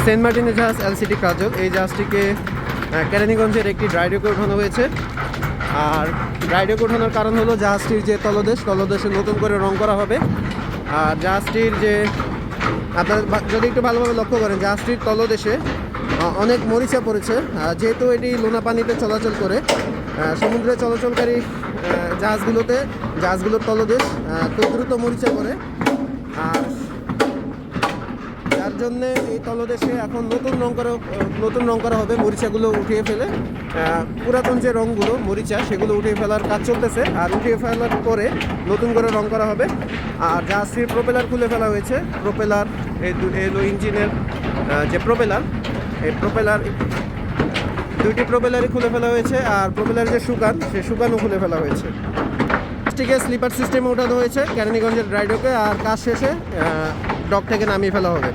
Saint মার্টিনের জাহাজ এলসিটি কাজল, এই জাহাজটিকে কেরানীগঞ্জের একটি ড্রাই ডকে ওঠানো হয়েছে। আর ড্রাই ডকে ওঠানোর কারণ হলো জাহাজটির যে তলদেশে নতুন করে রং করা হবে। আর জাহাজটির যে আপনার যদি একটু ভালোভাবে লক্ষ্য করেন, জাহাজটির তলদেশে অনেক মরিচা পড়েছে, যেহেতু এটি লোনা পানিতে চলাচল করে। সমুদ্রে চলাচলকারী জাহাজগুলোর তলদেশ খুব দ্রুত মরিচা পড়ে। আর যার জন্যে এই তলদেশে এখন নতুন রং করা হবে, মরিচাগুলো উঠিয়ে ফেলে পুরাতন যে রঙগুলো মরিচা সেগুলো উঠিয়ে ফেলার কাজ চলতেছে। আর উঠিয়ে ফেলার পরে নতুন করে রং করা হবে। আর জাহাজটির প্রোপেলার খুলে ফেলা হয়েছে। প্রোপেলার এলো ইঞ্জিনের যে প্রোপেলার, এই প্রোপেলার দুইটি প্রোপেলারই খুলে ফেলা হয়েছে। আর প্রোপেলার যে সেই শুকানও খুলে ফেলা হয়েছে। জাহাজটিকে স্লিপার সিস্টেমে ওঠানো হয়েছে কেরানীগঞ্জের ড্রাই ডকে। আর কাজ শেষে ডক থেকে নামিয়ে ফেলা হবে।